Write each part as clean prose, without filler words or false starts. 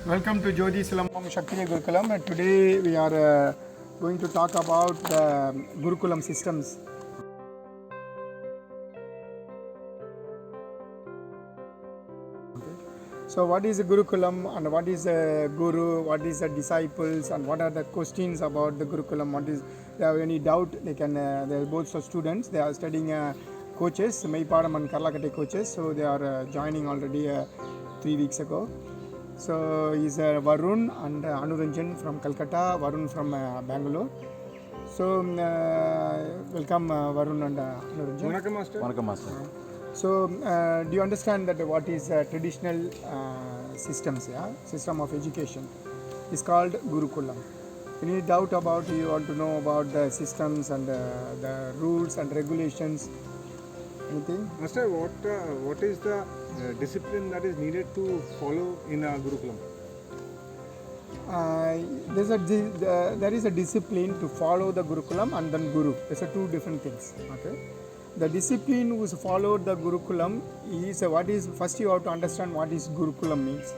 Welcome to Jothi Silambam Kshakthiriya Gurukulam, and today we are going to talk about the Gurukulam systems. So what is the Gurukulam and what is the Guru, what is the disciples and what are the questions about the Gurukulam, what is, if they have any doubt, they can, they are both students, they are studying coaches, Maipadam and Karlakate coaches, so they are joining already 3 weeks ago. So is Varun and Anuranjan from Calcutta, Varun from Bangalore. So welcome Varun and Anuranjan. Vanakkam Master. Vanakkam Master. So do you understand that what is traditional systems, system of education is called Gurukulam. Any doubt about, you want to know about the systems and the rules and regulations? Anything? Master, what is the discipline that is needed to follow in a Gurukulam? There is a discipline to follow the Gurukulam and then Guru. These are two different things. Okay. The discipline who followed the Gurukulam is what is, first you have to understand what is Gurukulam means.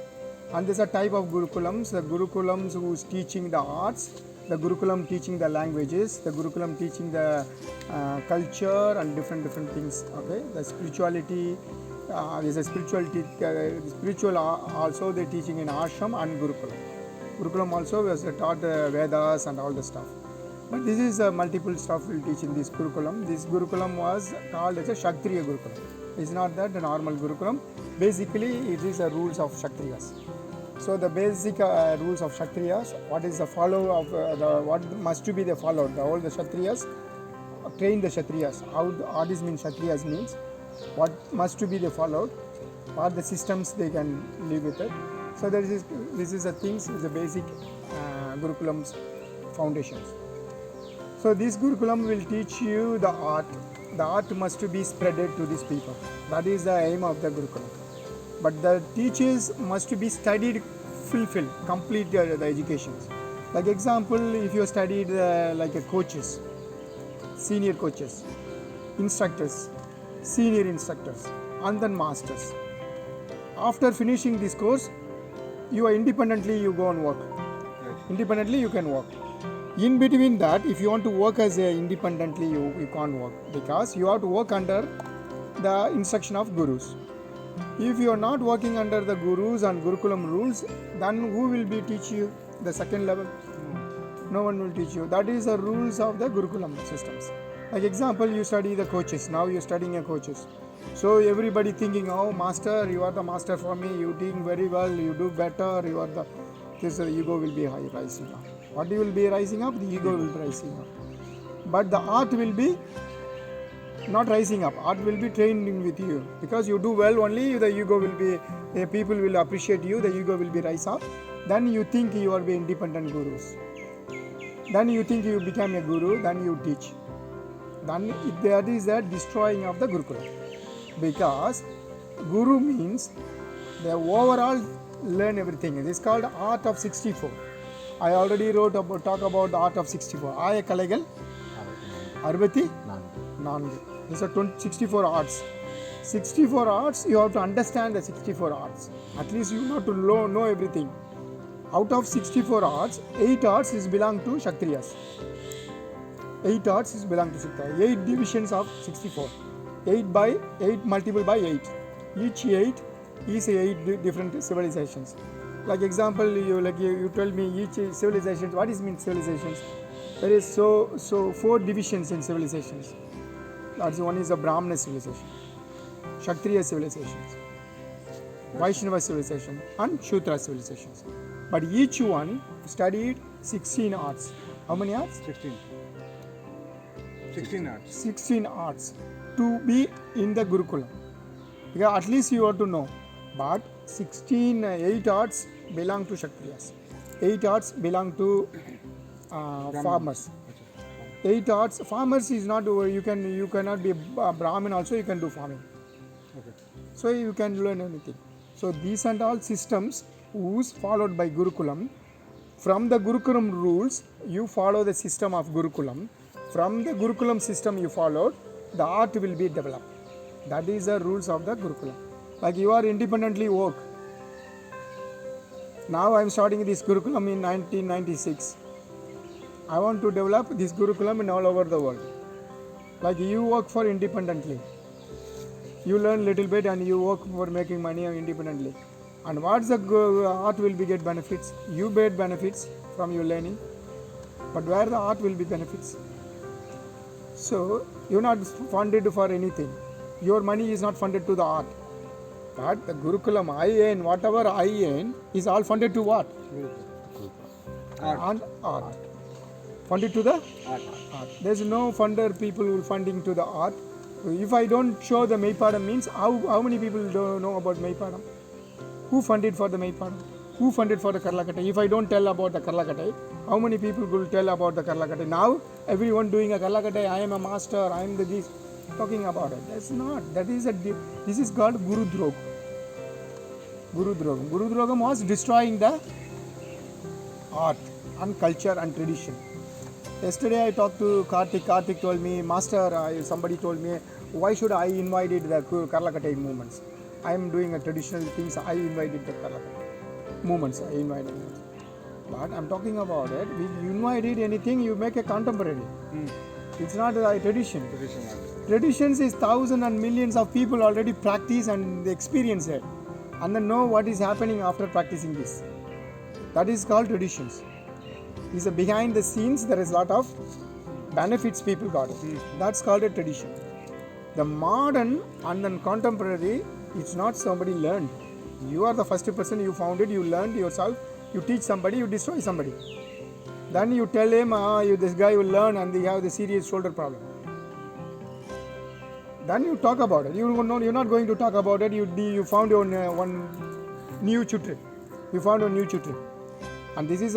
And there's a type of Gurukulams. The Gurukulams who is teaching the arts, the Gurukulam teaching the languages, the Gurukulam teaching the culture and different things. Okay, the spirituality. There's a spirituality. Spiritual also they teaching in ashram and Gurukulam. Gurukulam also was taught Vedas and all the stuff. But this is multiple stuff we'll teach in this Gurukulam. This Gurukulam was called as a Kshakthiriya Gurukulam. It's not that the normal Gurukulam. Basically, it is the rules of Kshatriyas. So the basic rules of Kshatriyas, what is the follow of what must to be the followed. All the Kshatriyas train the Kshatriyas. How this means Kshatriyas means what must to be the followed, what the systems they can live with it. So this is the things, is the basic Gurukulam's foundations. So this Gurukulam will teach you the art. The art must be spreaded to these people. That is the aim of the Gurukulam. But the teachers must be studied, fulfill, complete the educations. Like example, if you studied like a coaches, senior coaches, instructors, senior instructors, and then masters. After finishing this course, you are independently you go and work. Independently you can work. In between that, if you want to work as independently, you can't work because you have to work under the instruction of gurus. If you are not working under the gurus and Gurukulam rules, then who will be teach you the second level? No one will teach you. That is the rules of the Gurukulam systems. Like example, you study the coaches. Now you are studying a coaches. So everybody thinking, oh master, you are the master for me. You doing very well. You do better. You are the. This ego will be high rising up. What will be rising up? The ego will be rising up. But the art will be not rising up. Art will be training with you. Because you do well only, the ego will be, people will appreciate you, the ego will be rise up. Then you think you are the independent gurus. Then you think you become a guru, then you teach. Then that is the destroying of the Gurukulam. Because Guru means the overall learn everything. It is called Art of 64. I already talk about the Art of 64. Aya Kalagal, Arbati, Nangu. These are 64 arts. 64 arts, you have to understand the 64 arts. At least you have to know everything. Out of 64 arts, 8 arts is belong to Kshatriyas. 8 arts is belong to Kshatriyas. 8 divisions of 64. 8 by 8 multiple by 8. Each 8 is 8 different civilizations. Like example, you tell me each civilization. What is mean civilizations? There is so 4 divisions in civilizations. That's one is a Brahmana civilization, Kshatriya civilizations, Vaishnava civilization, and Shudra civilizations. But each one studied 16 arts. How many arts? 16 arts. 16 arts to be in the Gurukulam. Because at least you have to know. But 8 arts belong to Kshatriyas. 8 arts belong to farmers. 8 arts, farmers is not over. You cannot be a Brahmin also. You can do farming. Okay. So you can learn anything. So these and all systems who's followed by Gurukulam. From the Gurukulam rules, you follow the system of Gurukulam. From the Gurukulam system you followed, the art will be developed. That is the rules of the Gurukulam. Like you are independently work. Now I am starting this Gurukulam in 1996. I want to develop this Gurukulam in all over the world. Like you work for independently. You learn little bit and you work for making money independently. And what's the art will be get benefits? You get benefits from your learning. But where the art will be benefits? So you're not funded for anything. Your money is not funded to the art. But the Gurukulam I earn, whatever I earn, is all funded to what? Art. Art. Funded to the Art. art. There's no funder people who funding to the art. If I don't show the Maipadam means how many people don't know about Maipadam? Who funded for the Maipadam? Who funded for the Karlakatai? If I don't tell about the Karlakatai, how many people will tell about the Karlakatai? Now everyone doing a Karlakatai, I am a master, I am the this, talking about it. That's not. This is called Guru Drog. Guru Drogam. Guru Drogam was destroying the art and culture and tradition. Yesterday I talked to Karthik. Karthik told me, Master, somebody told me, why should I invite the Karlakatai movements? I am doing a traditional things. I invited the Karlakatai movements. I invited them. But I'm talking about it. If you invited anything, you make a contemporary. It's not a tradition. Traditions is thousands and millions of people already practice and they experience it. And then know what is happening after practicing this. That is called traditions. It's a behind the scenes, there is a lot of benefits people got. That's called a tradition. The modern and then contemporary, it's not somebody learned. You are the first person, you found it, you learned yourself, you teach somebody, you destroy somebody. Then you tell him, this guy will learn and they have the serious shoulder problem. Then you talk about it. You're not going to talk about it. You found your one new chutri. You found a new chutri. And this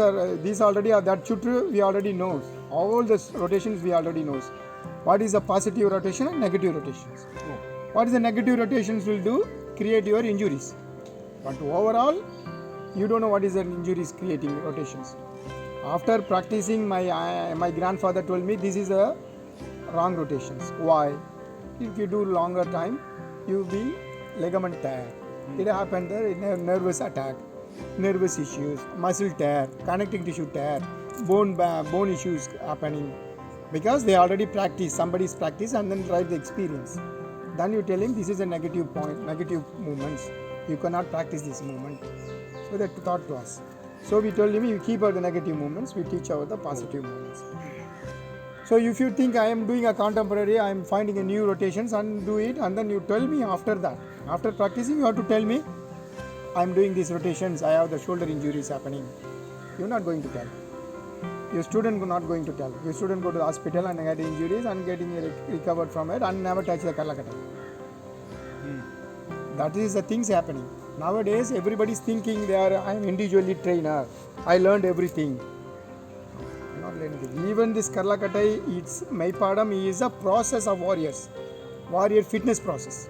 already, that chutri we already know. All the rotations we already know. What is the positive rotation and negative rotations? What is the negative rotations will do? Create your injuries. But overall, you don't know what is the injuries creating rotations. After practicing, my grandfather told me this is the wrong rotations. Why? If you do longer time, you will be ligament tear. It happened there, nervous attack, nervous issues, muscle tear, connecting tissue tear, bone issues happening. Because they already practice, somebody's practice and then write the experience. Then you tell him this is a negative point, negative movements. You cannot practice this movement. So that taught to us. So we told him you keep out the negative movements, we teach out the positive movements. So if you think I am doing a contemporary, I am finding a new rotations and do it, and then you tell me after that. After practicing, you have to tell me, I am doing these rotations, I have the shoulder injuries happening. You are not going to tell. Your student is not going to tell. Your student go to the hospital and get injuries and getting recovered from it and never touch the Karlakatai. That is the things happening. Nowadays, everybody is thinking I am individually trainer. I learned everything. Even this Karlakatai, it's Maipadam is a process of warrior fitness process.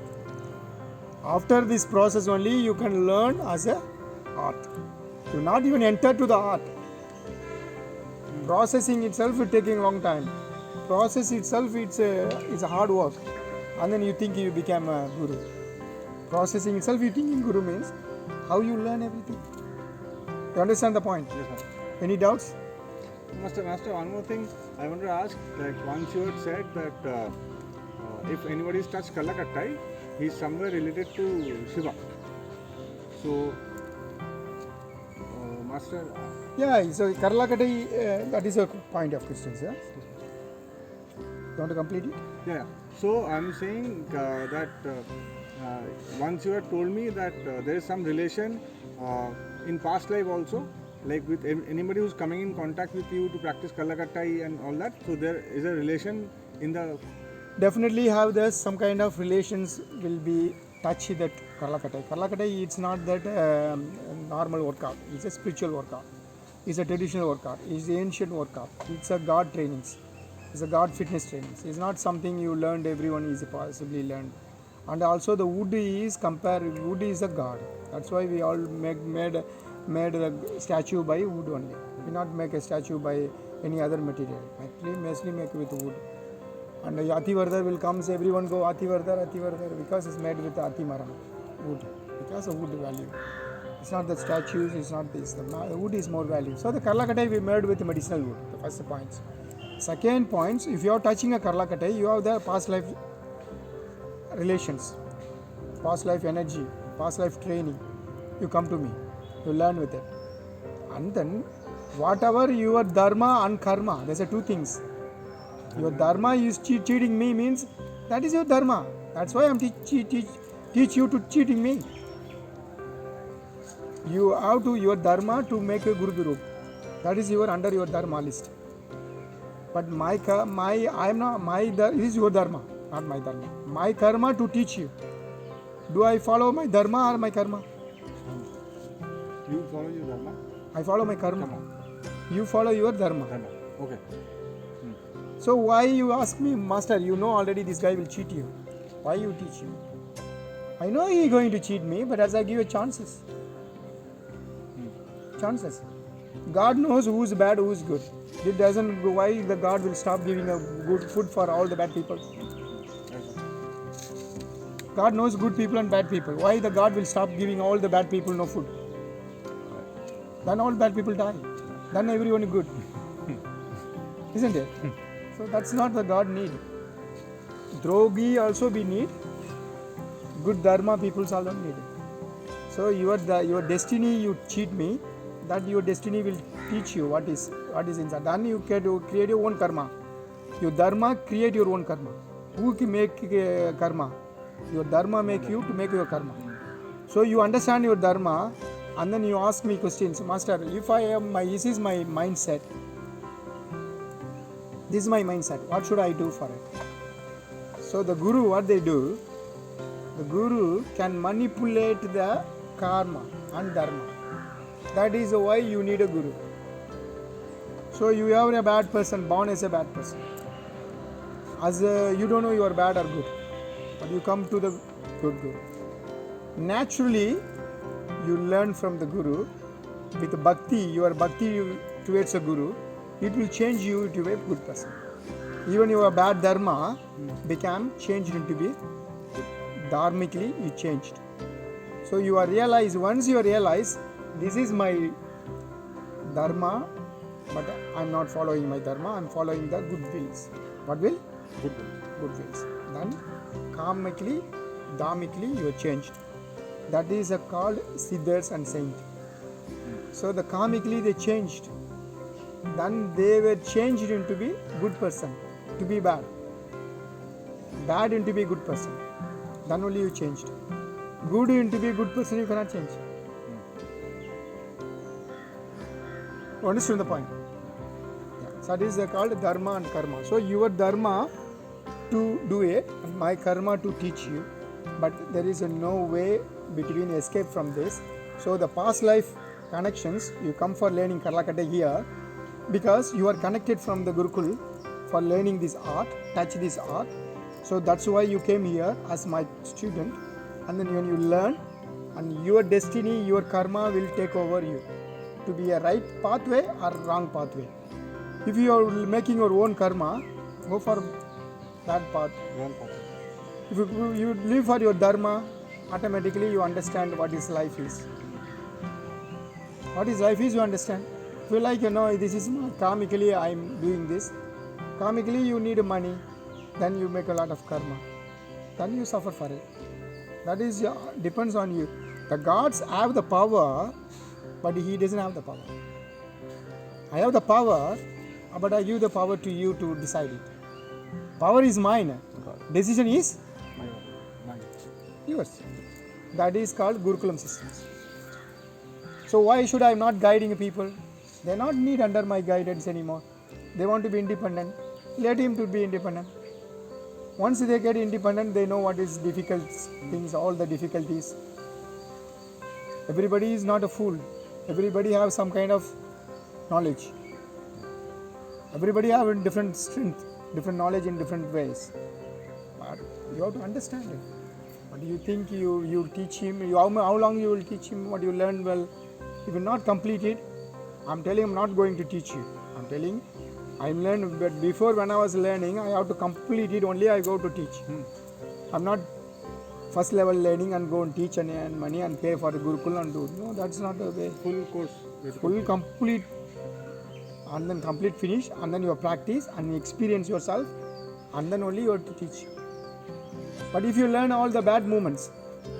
After this process only you can learn as a art. You not even enter to the art. Processing itself is taking a long time. Process itself it's a hard work. And then you think you become a guru. Processing itself you think guru means how you learn everything. You understand the point? Yes, sir. Any doubts? Master, one more thing I want to ask. Like once you had said that if anybody has touched Karlakatai, he is somewhere related to Shiva. So, Master. Yeah, so Karlakatai, that is a point of Christians. Yeah? You want to complete it? Yeah. So I'm saying that once you had told me that there is some relation in past life also. Like with anybody who's coming in contact with you to practice Karlakatai and all that, so there is a relation in the... Definitely have this, some kind of relations will be touchy that Karlakatai. Karlakatai, it's not that normal workout, it's a spiritual workout, it's a traditional workout, it's the ancient workout, it's a God trainings, it's a God fitness trainings. It's not something you learned, everyone is possibly learned. And also the wood is a God. That's why we all made the statue by wood only. We not make a statue by any other material. Mostly make with wood. And Ativardhar will come, so everyone go Ativardhar, because it's made with Ati Maram, wood, because of wood value. It's not the statues, it's not this. The wood is more value. So the Karlakatai we made with medicinal wood. The first point. Second point, if you are touching a Karlakatai, you have the past life relations, past life energy, past life training. You come to me, you learn with it. And then whatever your dharma and karma, there's two things. Your dharma is cheating me means that is your dharma. That's why I'm teach you to cheating me. You have to your dharma to make a Guru Guru. That is your under your dharma list. But this is your dharma, not my dharma. My karma to teach you. Do I follow my dharma or my karma? You follow your dharma? I follow my karma. You follow your dharma. Okay. So why you ask me, Master, you know already this guy will cheat you. Why you teach him? I know he is going to cheat me, but as I give you chances. Chances. God knows who is bad, who is good. It doesn't, why the God will stop giving a good food for all the bad people? God knows good people and bad people. Why the God will stop giving all the bad people no food? Then all bad people die. Then everyone is good. Isn't it? So that's not the God need. Drogi also we need. Good dharma people also need it. So your destiny, you cheat me, that your destiny will teach you what is inside. Then you can create your own karma. Your dharma create your own karma. Who can make karma? Your dharma make you to make your karma. So you understand your dharma, and then you ask me questions. Master, if this is my mindset. This is my mindset. What should I do for it? So the Guru, what they do, the Guru can manipulate the karma and dharma. That is why you need a Guru. So you have a bad person, born as a bad person. You don't know you are bad or good, but you come to the good Guru. Naturally, you learn from the Guru. With bhakti, your bhakti towards a Guru, it will change you to a good person. Even your bad dharma became changed into be dharmically, you changed. So you are realize, once you realize, this is my dharma, but I am not following my dharma, I am following the good wills. What will? Good wills. Then karmically, dharmically you are changed. That is called siddhas and saint. So the karmically they changed. Then they were changed into be good person, to be bad. Bad into be good person. Then only you changed. Good into be good person, you cannot change. You understand the point? Yeah. So that is called dharma and karma. So your dharma to do it, and my karma to teach you. But there is no way between escape from this. So the past life connections, you come for learning Karlakatai here, because you are connected from the Gurukul for learning this art, touch this art. So that's why you came here as my student. And then when you learn, and your destiny, your karma will take over you to be a right pathway or wrong pathway. If you are making your own karma, go for that path. If you live for your dharma, automatically you understand what is life is. What is life is, you understand. If you like, this is karmically I am doing this. Karmically you need money, then you make a lot of karma. Then you suffer for it. That is depends on you. The gods have the power, but he doesn't have the power. I have the power, but I give the power to you to decide it. Power is mine. Decision is yours. That is called Gurukulam system. So why should I not guiding people? They not need under my guidance anymore. They want to be independent. Let him to be independent. Once they get independent, they know what is difficult things, all the difficulties. Everybody is not a fool. Everybody have some kind of knowledge. Everybody have different strength, different knowledge in different ways. But you have to understand it. But you think you teach him, how long you will teach him what you learn well? He will not complete it. I'm telling him, I'm not going to teach you. I'm telling I'm learning, but before when I was learning, I have to complete it, only I go to teach. I'm not first level learning and go and teach and earn money and pay for the Gurukulam and do. No, that's not the way. Full course. Full complete and then complete finish and then you practice and you experience yourself and then only you have to teach. But if you learn all the bad moments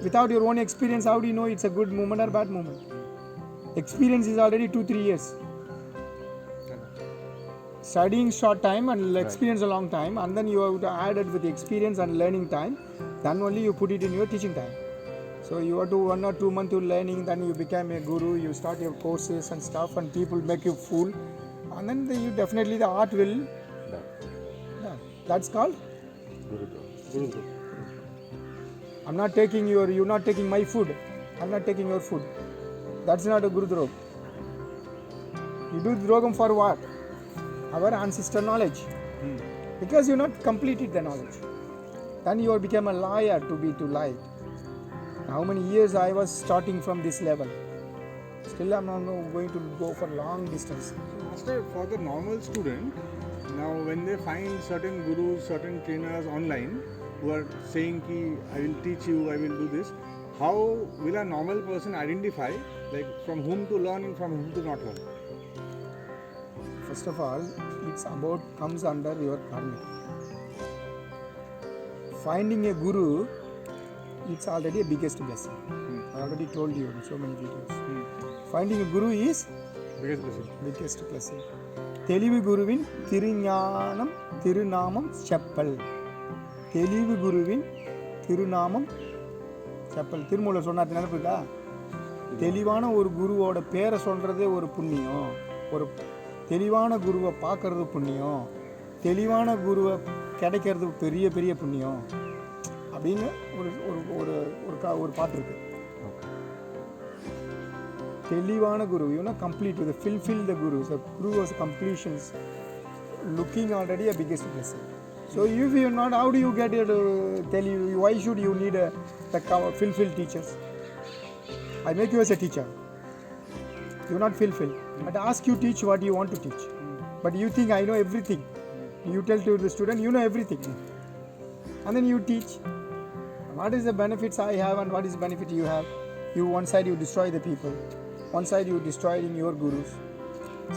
without your own experience, how do you know it's a good moment or bad moment? Experience is already 2-3 years. Studying short time and experience a long time, and then you have to add it with the experience and learning time, then only you put it in your teaching time. So you have to 1 or 2 months to learning, then you become a guru, you start your courses and stuff, and people make you fool, and then you definitely the art will. Yeah, that's called. Gurukulam. I'm not taking you're not taking my food. I'm not taking your food. That's not a Guru Drog. You do Drogam for what? Our ancestor knowledge. Because you not completed the knowledge. Then you become a liar to lie. How many years I was starting from this level? Still I'm not going to go for long distance. Master, for the normal student, now when they find certain gurus, certain trainers online who are saying ki I will teach you, I will do this, how will a normal person identify like from whom to learn and from whom to not learn? First of all, it's about comes under your karma. Finding a guru, it's already a biggest blessing. I already told you in so many videos. Finding a guru is biggest blessing. Telivu Guruvin Thiruஞானம் Tirunamam Chappal. Telivu Guruvin Tirunamam Chappal. Thirumoolar சொன்னார் நினைப்புக்கா? தெளிவான ஒரு குருவோட பேரை சொல்கிறதே ஒரு புண்ணியம். ஒரு தெளிவான குருவை பார்க்கறது புண்ணியம். தெளிவான குருவை கிடைக்கிறது பெரிய பெரிய புண்ணியம் அப்படின்னு ஒரு பாட்டு இருக்கு. தெளிவான குரு, complete with the fulfill the guru. The guru was completions, looking already a biggest blessing. So if you are not, how do you get it? Tell you why should you need the fulfill teachers? I make you as a teacher. You not fulfill. But ask you teach what you want to teach. But you think I know everything. You tell to the student you know everything, and then you teach. What is the benefits I have and what is the benefit you have? You one side you destroy the people, one side you destroying your gurus.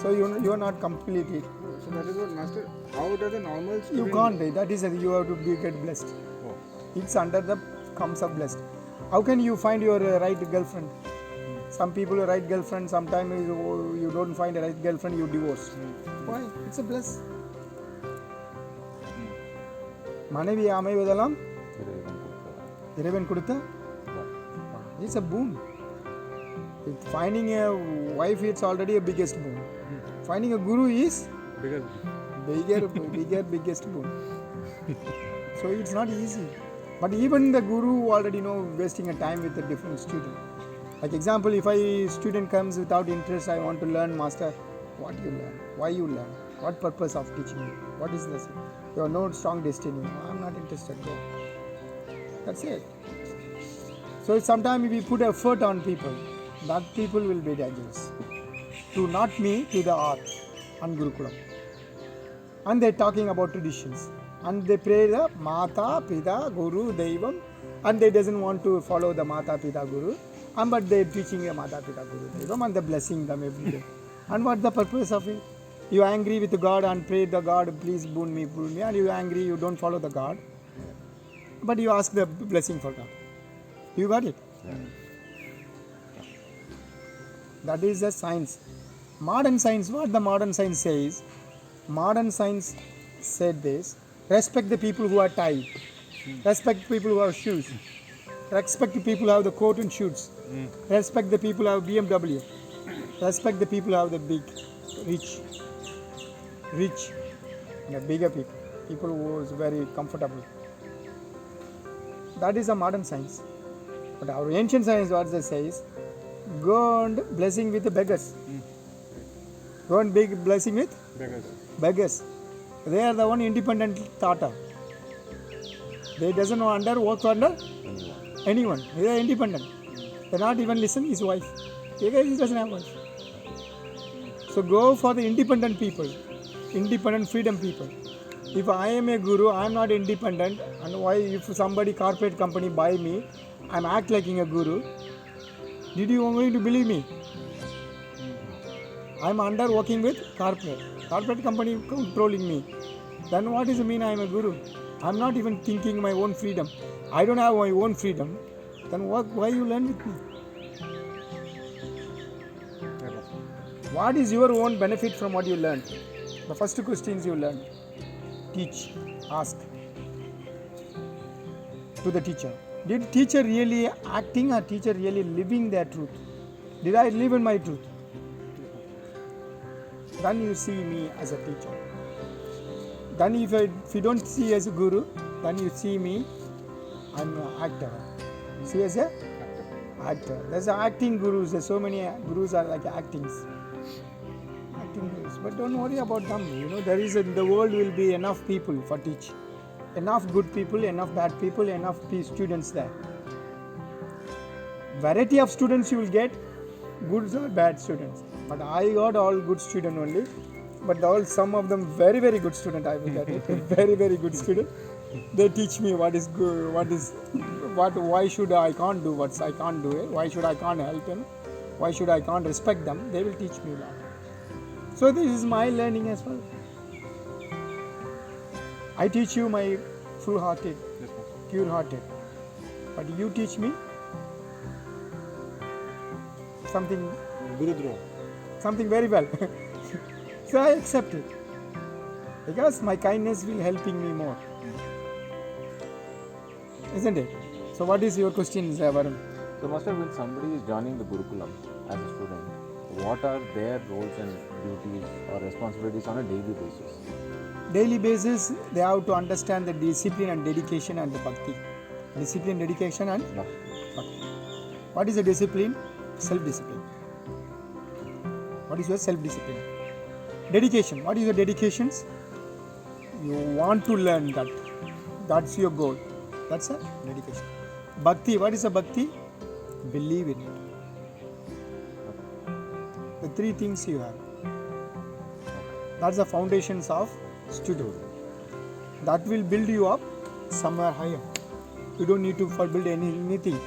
So you are not completed. So that is what Master. How does a normal student? You can't. That is you have to get blessed. Oh. It's under the comes of blessed. How can you find your right girlfriend? Some people are right girlfriend. Sometimes you don't find a right girlfriend. You divorce. Why? It's a bless. மனைவி அமைவதெல்லாம் இறைவன் கொடுத்த. It's a boon. Finding a wife, it's already a biggest boon. Finding a guru is biggest boon. So it's not easy. But even the guru already know wasting a time with a different student. Like example, if a student comes without interest, I want to learn, master, what you learn, why you learn, what purpose of teaching you, what is this? You have no strong destiny. I'm not interested. Go. That's it. So sometimes we put effort on people, that people will be dangerous. To not me, to the art and Gurukulam. And they're talking about traditions. And they pray the Mata, Pita, Guru, Deivam. And they doesn't want to follow the Mata, Pita, Guru. But they're teaching a Mata, Pita, Guru, Deivam. And they're blessing them every day. And what's the purpose of it? You are angry with God and pray the God, please boon me. And you are angry, you don't follow the God. But you ask the blessing for God. You got it? Yeah. That is the science. Modern science, what the modern science says, modern science said this, respect the people who are tied, respect people who have shoes, respect the people who have the coat and shoes, respect the people who have BMW, respect the people who have the big, rich, the bigger people who is very comfortable. That is a modern science. But our ancient science, what it says, go and blessing with the beggars. Go and big blessing with beggars. They are the one independent thought. They doesn't work under anyone. They are independent. They not even listen his wife. He doesn't have wife. So go for the independent people, independent freedom people. If I am a guru, I am not independent, and why if somebody corporate company buy me, I am act like a guru. Did you going to believe me? I am under working with corporate company controlling me. Then what does it mean I am a guru? I am not even thinking my own freedom. I don't have my own freedom. Then why you learn with me? What is your own benefit from what you learned? The first questions you learned. Teach, ask to the teacher. Did teacher really acting or teacher really living their truth? Did I live in my truth? Then you see me as a teacher. Then if you don't see as a guru, then you see me, I'm an actor. See as a actor. There's acting gurus. There's so many gurus are like acting gurus. But don't worry about them. There is the world will be enough people for teach. Enough good people, enough bad people, enough students there. Variety of students you will get, good or bad students. But I got all good student only. But some of them very, very good student I will get it. Very, very good student. They teach me what is good, why should I can't do what I can't do it, why should I can't help him, why should I can't respect them. They will teach me a lot. So this is my learning as well. I teach you my full-hearted, pure-hearted. But you teach me something very well. So I accept it. Because my kindness will helping me more. Isn't it? So what is your question, Varun? So Master, when somebody is joining the Gurukulam as a student, what are their roles and duties or responsibilities on a daily basis? Daily basis, they have to understand the discipline and dedication and the bhakti. Discipline, dedication and bhakti. What is the discipline? Self-discipline. What is your self-discipline? Dedication. What is your dedications? You want to learn that. That's your goal. That's a dedication. Bhakti. What is a bhakti? Believe in it. The three things you have. That's the foundations of student. That will build you up somewhere higher. You don't need to build anything.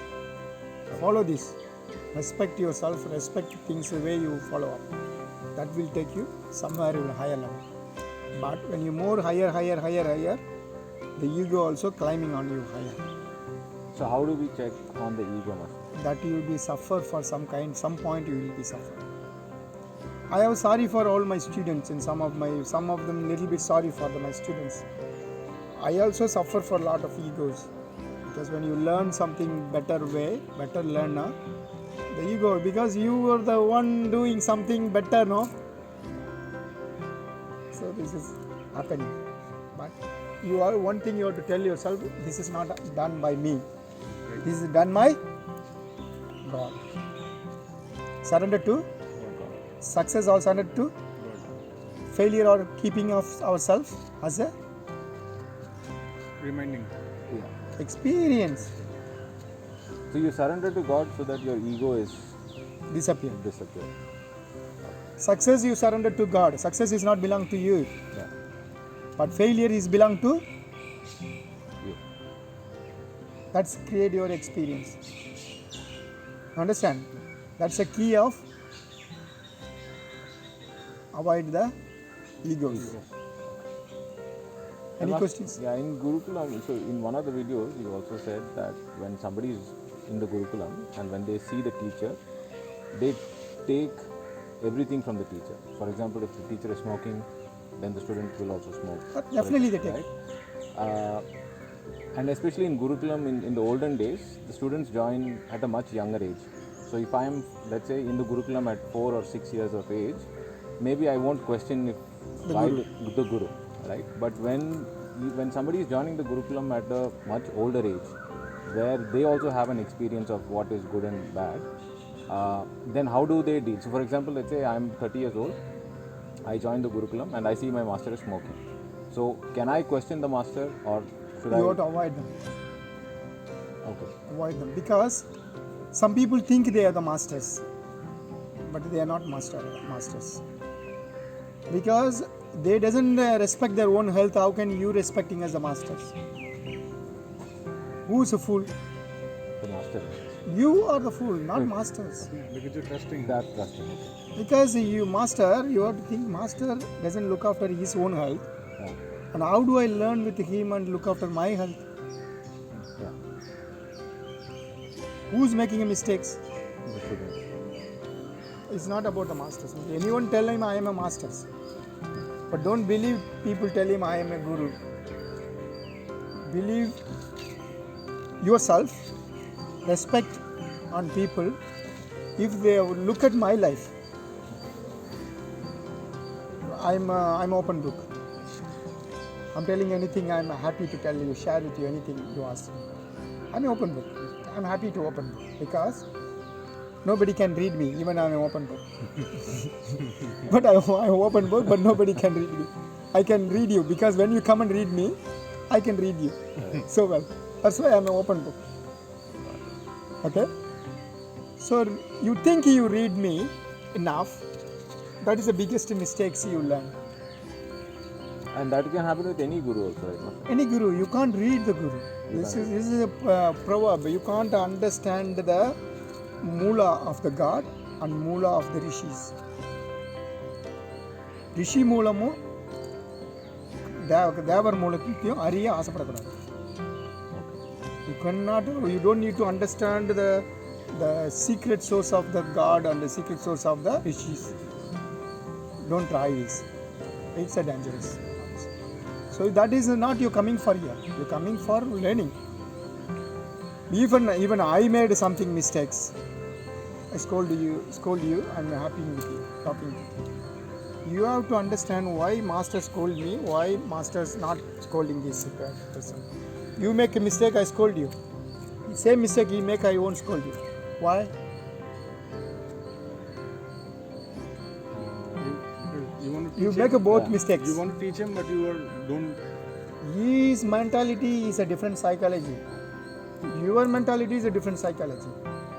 Follow this. Respect yourself. Respect things the way you follow up. That will take you somewhere in a higher level. But when you more higher, the ego also climbing on you higher. So how do we check on the ego, Master? That you will be suffer for some point you will be suffer. I am sorry for all my students and some of them little bit sorry for my students. I also suffer for a lot of egos. Because when you learn something better learner, the ego, because you were the one doing something better, no? So this is happening. But one thing you have to tell yourself, this is not done by me. This is done by God. Surrender to success or surrender to failure or keeping of ourselves as a reminding experience. So you surrender to God so that your ego is disappear. Success you surrender to God. Success is not belong to you. Yeah. But failure is belong to you. That's create your experience. Understand? That's a key of avoid the egos. Any questions? Yeah, in Gurukulam, so in one of the videos, you also said that when somebody is in the Gurukulam and when they see the teacher, they take everything from the teacher. For example, if the teacher is smoking, then the student will also smoke. But definitely they take. Right? And especially in Gurukulam, in the olden days, the students join at a much younger age. So if I am, let's say, in the Gurukulam at 4 or 6 years of age, maybe I won't question if The why Guru. the Guru, right? But when somebody is joining the Gurukulam at a much older age, where they also have an experience of what is good and bad, then how do they deal? So for example, let's say I'm 30 years old, I join the Gurukulam and I see my master is smoking. So can I question the master or should I? You have to avoid them. Okay. Avoid them because some people think they are the masters, but they are not masters. Because they doesn't respect their own health, how can you respecting as the masters? Who is a fool? The master. You are the fool, not masters. Yeah, because you're trusting. That trusting. Okay. Because you have to think master doesn't look after his own health. Yeah. And how do I learn with him and look after my health? Yeah. Who's making mistakes? The student. It's not about the masters. Anyone tell him I am a master. But don't believe people tell him I am a guru. Believe yourself, respect on people. If they look at my life, I'm open book. I'm telling anything, I'm happy to tell you, share with you anything you ask me. I'm an open book. I'm happy to open book because nobody can read me, even I'm an open book. But I'm an open book, but nobody can read me. I can read you because when you come and read me, I can read you so well. That's why I'm an open book. Okay? So you think you read me enough, that is the biggest mistakes you learn. And that can happen with any guru also, right? No? Any guru, you can't read the guru. This is a proverb. You can't understand the moola of the god and moola of the rishis. Rishi மூலமும் தேவர் மூலத்தையும் அறிய ஆசைப்படக்கூடாது. You don't need to understand the secret source of the god and the secret source of the rishis. Don't try this. It's a dangerous. So that is not you coming for here. You're coming for learning. Even I made something mistakes. I scold you. I'm happy with you, talking with you. You have to understand why master scold me, why master's not scolding this person. You make a mistake, I scold you. Same mistake he make, I won't scold you. Why? You make both mistakes. You want to teach him, but you don't. His mentality is a different psychology. Your mentality is a different psychology.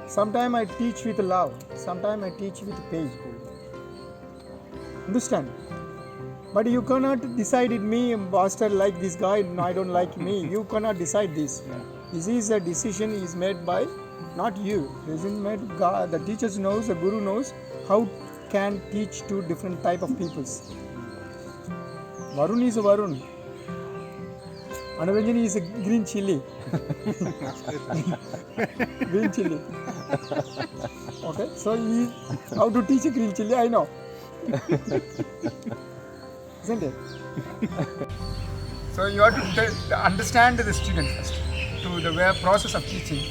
Sometimes I teach with love, sometimes I teach with pain. Understand? But you cannot decide it, me, master, like this guy, no, I don't like me. You cannot decide this. This is a decision is made by not you. This is made God. The teacher knows, the guru knows how can teach two different type of peoples. Varun is a Varun. Anaranjani is a green chili. Green chili. Okay, so how to teach a green chili, I know. Isn't it? So you have to understand the student first, to the process of teaching.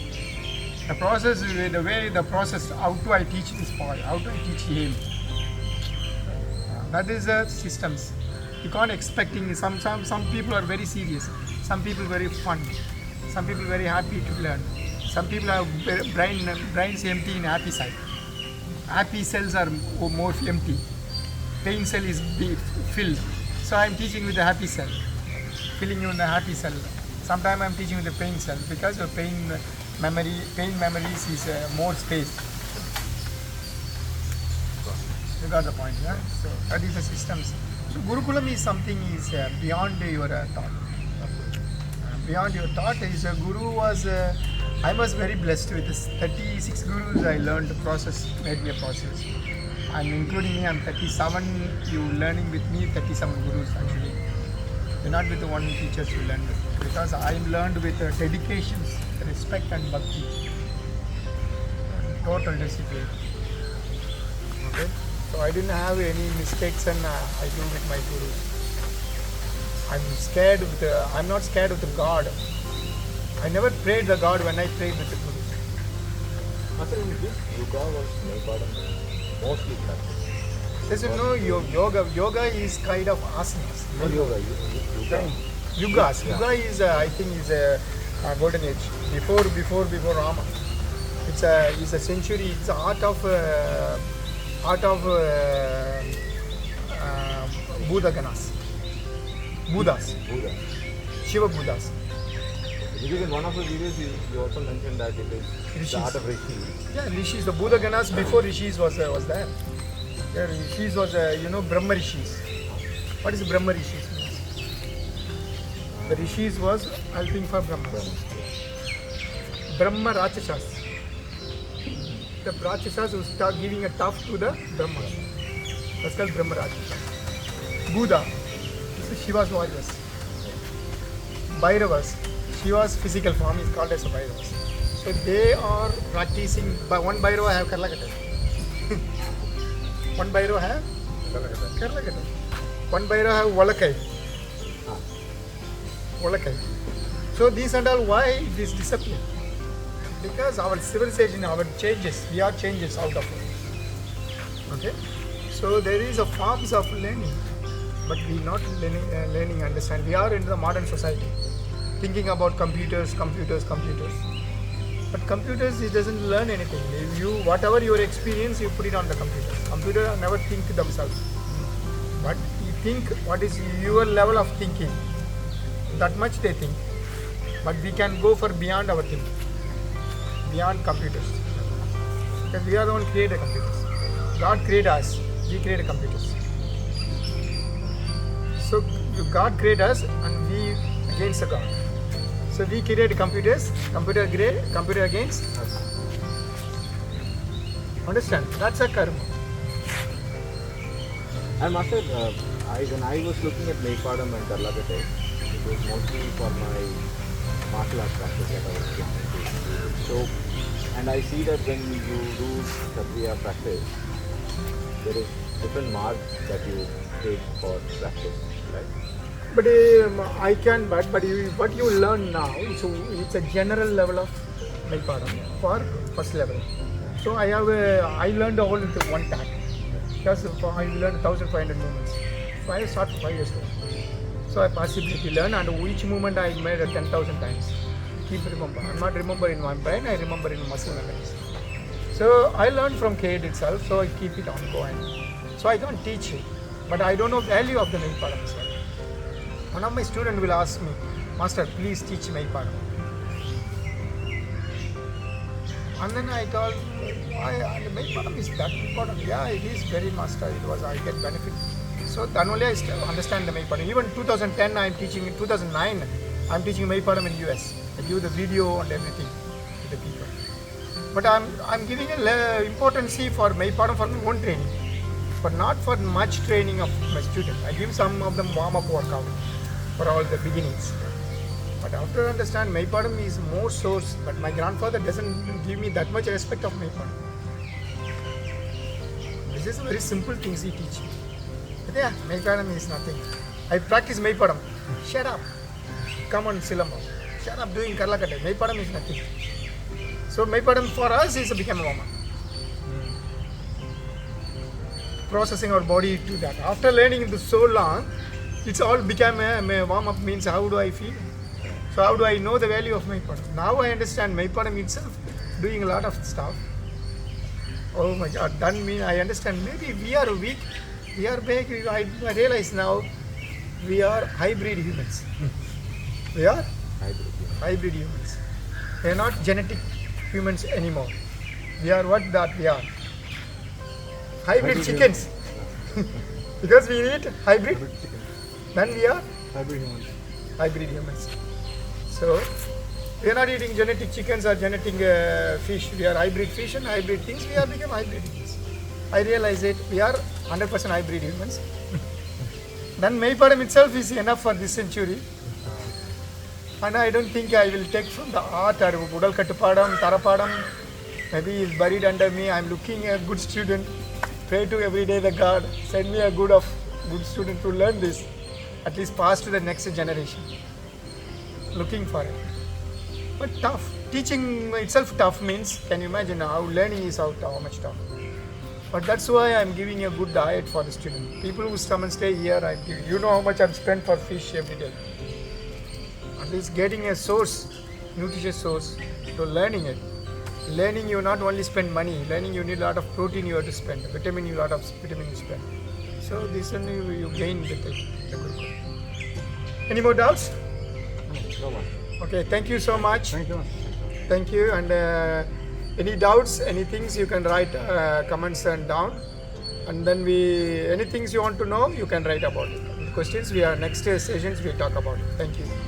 The process, how do I teach this boy? How do I teach him? That is the systems. You can't expecting some people are very serious. Some people very fun. Some people very happy to learn. Some people have brains empty in happy side. Happy cells are more empty. Pain cell is filled. So I am teaching with the happy cell, filling you in the happy cell. Sometimes I am teaching with the pain cell because your pain memories is more space. You got the point, yeah? So that is the systems. So Gurukulam is something is beyond your thought. Beyond your thought is a guru was. I was very blessed with this 36 gurus I learned the process, made me a process. And including me, I'm 37, you learning with me 37 gurus actually. You're not with the one teachers you learned with. Because I learned with dedications, respect and bhakti. Total discipline. Okay? So I didn't have any mistakes and I do with my gurus. I'm not scared of the God. I never prayed the God when I prayed with the gurus. Master, in this yoga was mostly practiced. There's no yoga. Yoga is kind of asanas. Not yoga, Yugas. Yuga is, I think, is a golden age. Before Rama. It's a century. It's the art of Buddha Ganas. Buddhas. Shiva Buddhas. Because in one of the videos you also mentioned that it is Rishis. the art of Rishis. Yeah, Rishis. The Buddha Ganas before Rishis was there. Yeah, Rishis was Brahma Rishis. What is Brahma Rishis means? The Rishis was helping for Brahma. Brahma Rakshasas. The Rakshasas who start giving a tough to the Brahmas. That's called Brahma Rakshasas. Buddha. This is Shiva's warriors. Bhairavas. Shiva's physical form is called as a Bhairavas. So they are practicing. By one Bhairava have Karlakata. One Bhairava have Karlakata. One Bhairava have Valakai. Valakai. So these and all, why this discipline? Because our civilization, our changes, we are changes out of it. Okay? So there is a forms of learning, but we not learning, understand. We are into the modern society, thinking about computers. But computers, it doesn't learn anything. You, whatever your experience, you put it on the computer. Computer never think themselves. But you think what is your level of thinking. That much they think. But we can go for beyond our thinking. Beyond computers. Because we are the one created computers. God created us. We created computers. So God created us and we against the God. So we create computers, computer against us. Understand? That's a karma. And Master, when I was looking at Meipadam and Karlakate, it was mostly for my martial arts practice that I was planning to do. So, and I see that when you do Kshakthiriya practice, there is different marks that you take for practice, right? But I can, but what you learn now, it's a general level of Meipadam for first level. So I learned all into one tag. Because I learned 1500 movements. So I started 5 years ago. So I possibility learn, and each movement I made 10,000 times. Keep remember. I'm not remember in my brain, I remember in muscle memories. So I learned from Kate itself, so I keep it ongoing. So I can't teach it, but I don't know value of the Meipadam itself. One of my students will ask me, Master, please teach Meipadam. And then I told, why Meipadam is that important? Yeah, it is very master. I get benefit. So then only I understand the Meipadam. Even 2010, I'm teaching. In 2009, I'm teaching Meipadam in US. I give the video and everything to the people. But I'm giving a importance for Meipadam for my own training, but not for much training of my students. I give some of them warm-up workout for all the beginnings. But after understand Meipadam is more source, but my grandfather doesn't give me that much respect of Meipadam. This is very simple things he teach me. But yeah, Meipadam is nothing. I practice Meipadam. Shut up. Come on, Silambam. Shut up doing Karlakate. Meipadam is nothing. So Meipadam for us is become a warm-up. Processing our body to that. After learning this so long, it's all become a warm-up means how do I feel? So how do I know the value of Meipadam? Now I understand Meipadam itself doing a lot of stuff. Oh my God, that means I understand maybe we are weak, we are big. I realize now we are hybrid humans. We are hybrid humans. We are not genetic humans anymore. We are what that we are. Hybrid chickens. Because we eat hybrid, then we are hybrid humans. So we are not eating genetic chickens or genetic fish. We are hybrid fish and hybrid things. We are become hybrid humans. I realize it. We are 100% hybrid humans. Then Meipadam itself is enough for this century. And I don't think I will take from the art or Udal Kattupadam, Tarapadam. Maybe it's buried under me. I'm looking a good student. Pray to every day the God. Send me a good student to learn this. At least pass to the next generation. Looking for it. But tough. Teaching itself tough means, can you imagine how learning is how much tough. But that's why I'm giving a good diet for the student. People who come and stay here, I give. You know how much I've spent for fish every day. At least getting a source, nutritious source, to learning it. Learning you not only spend money, learning you need a lot of protein you have to spend, vitamin you lot of vitamin you spend. So this one you gain with the Gurukulam. Any more doubts? No, Master. Okay, thank you so much. Thank you. Thank you. And any doubts, any things you can write comments and down. And then any things you want to know, you can write about it. questions. We are next sessions we talk about it. Thank you.